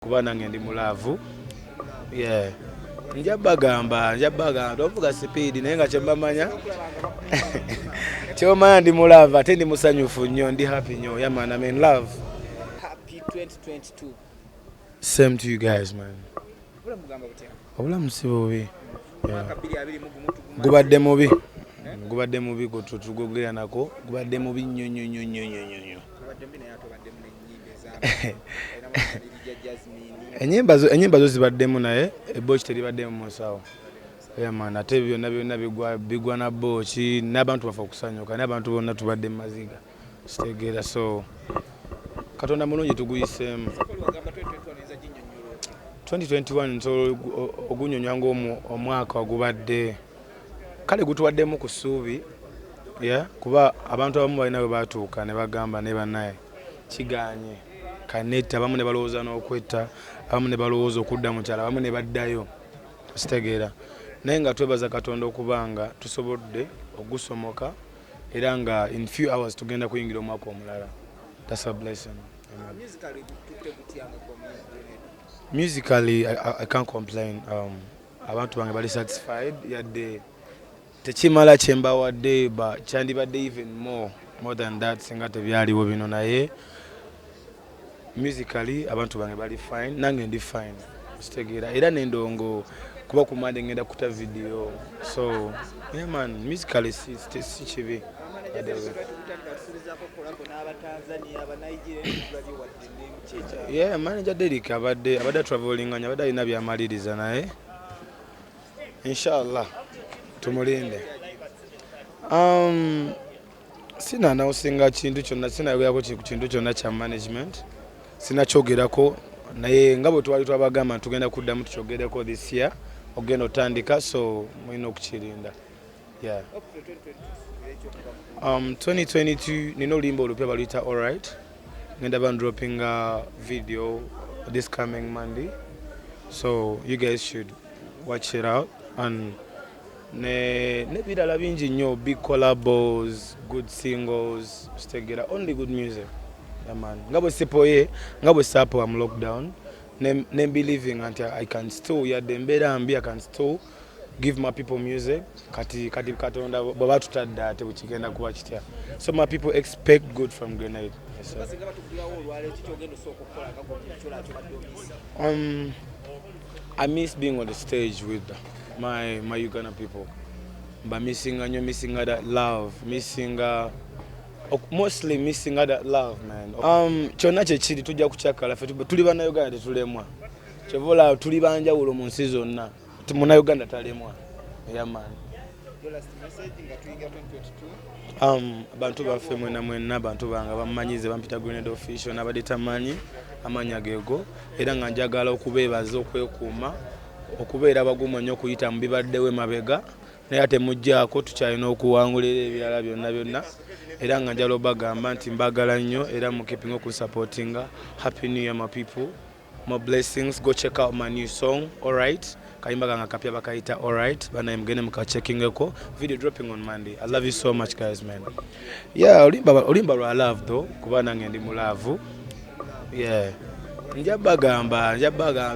Kuba nange ndi mulaavu. Yeah. Njabagamba tovuga speed naye nga kyembamanya. Kyomanya ndi mulaavu ate ndi musanyufu nnyo, ndi happy nnyo. Yeah man, I'm in love. Happy 2022. Same to you guys man. Obulamu si bubi. Gubadde mubi. Gubadde mubi tugogera nako. Gubadde mubi nnyo. Enyimba zo zibaddemu naye eboki teribaddemu mu nsawo. Yeah man, ate byonna bigwa na boki n'abantu bafa okusanyuka n'abantu bonna tubadde mu maziga. Kitegeera so Katonda mulungi tuguyiseemu. 2021 nso ogunyonywa ng'omwaka ogubadde kale gutuwaddemu ku ssuubi. Yeah, kuba abantu abamu balina we baatuuka ne bagamba ne bannaye kiganye kanetta, abamu ne balowooza n'okwetta, abamu ne balowooza okudda mu kyalo, abamu ne baddayo. Kitegeera naye nga twebaza Katonda okubanga tusobodde ogusomoka era nga in few hours tugenda kuyingira omwaka omulala. That's a blessing. Musically, I can't complain. Abantu bange bali satisfied yadde tekimala kyembawadde ba kyandibadde even more than that singa tebyaliwo bino naye musically abantu bange bali fine, nange ndi fine. Kitegeera era n'endongo kuba ku Monday ngenda kuta video. So yeah man, musically si kibi. Yeah, manager Derek abadde traveling anya abadde alina byamaliriza naye inshallah tumulinde. Sina nausinga kintu kyonna, sinayogerako kintu kyonna kya management, sinakyogerako naye nga bwe twali twabagamba tugenda kuddamu tukyogereko this year ogenda otandika, so mulina okukirinda. Yeah. 2022 nina oluyimba olupya baluyita alright. Ngenda ban dropping a video this coming Monday, so you guys should watch it out. And ne bidala bingi nnyo, big collabos, good singles, kitegeera only good music. Yeah man, nga bwe sipoye nga bwe sapo am lockdown ne believing until I can still yadde mbeera mbi, I can still give my people music. Kati Katonda baba tutadde ate bukigenda kuba kitya. So my people expect good from Grenade. Yes, sir. I miss being on the stage with my Uganda people. But missing that love, mostly missing that love, man. Kyonna kyekiri tujja kukyakala ffe tuli bana Uganda tetulemwa. Kyovola tuli banjawulo mu nsi zonna. Muna Uganda talemwa. Yeah man. Your last message nga tuyiga 2022. Abantu baffe mwena abantu banga bamanyize bampita Grenade official nabadde tamanyi amanya geego era nga njagala okubeebaza okwekuuma okubeera bagumu nnyo okuyita mu bibaddewo mabega naye ate mujjaako tukyalina okuwangulira ebirala byonna era nga njala obagamba nti mbagala nnyo era mu keeping okusupportinga. Happy New Year my people, more blessings. Go check out my new song Alright. Kayimba ganga kapya bakayita Alright, bana mgene muka checking eko video dropping on Monday. I love you so much guys man. Yeah, olimba lwa love though kuba nange ndi mulaavu. Yeah. Njabagamba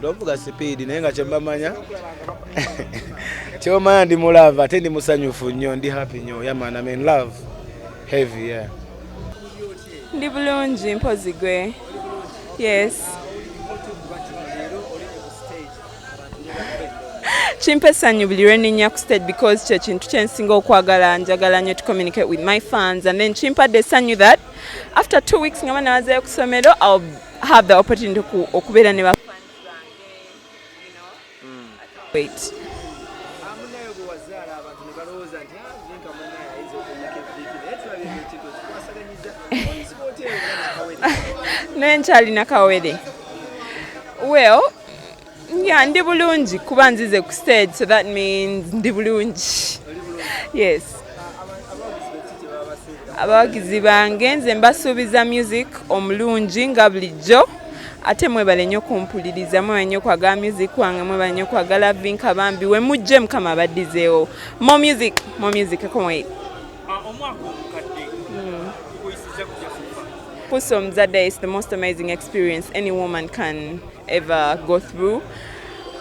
tovuga speed naye nga kyembamanya. Kyomanya ndi mulaavu ate ndi musanyufu nnyo, ndi happy nnyo. Yeah man, I'm in love. Heavy, yeah. Ndi bulungi mpozi gwe. Yes. Chimpesa nyubulire ninya ku stage because kye kintu kyensinga okwagala, njagala nnyo to communicate with my fans, and then chimpadde sanyu that after 2 weeks ngama nawazayo ku somero I'll have the opportunity okubeera ne ba fans bange, you know. Wait. Nenkyalina kawere. Well, yeah, ndi bulungi kuba nzize ku stage, so that means ndi bulungi. Yes. Abawagizi bange nze mbasuubiza music omulungi nga bulijjo, ate mwebale nnyo kumpuliriza, mwebale nnyo kwagala music wange, mwebale nnyo kwagala vinka bambi we mujje mukama abaddizeewo. More music, I can't wait. Puso mzadde is the most amazing experience any woman can ever go through.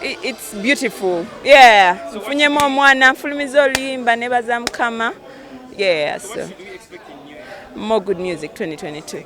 It's beautiful. Yeah. Mfunyemo omwana nfulumiza oluyimba nebaza Mukama. Yeah, so more good music 2022.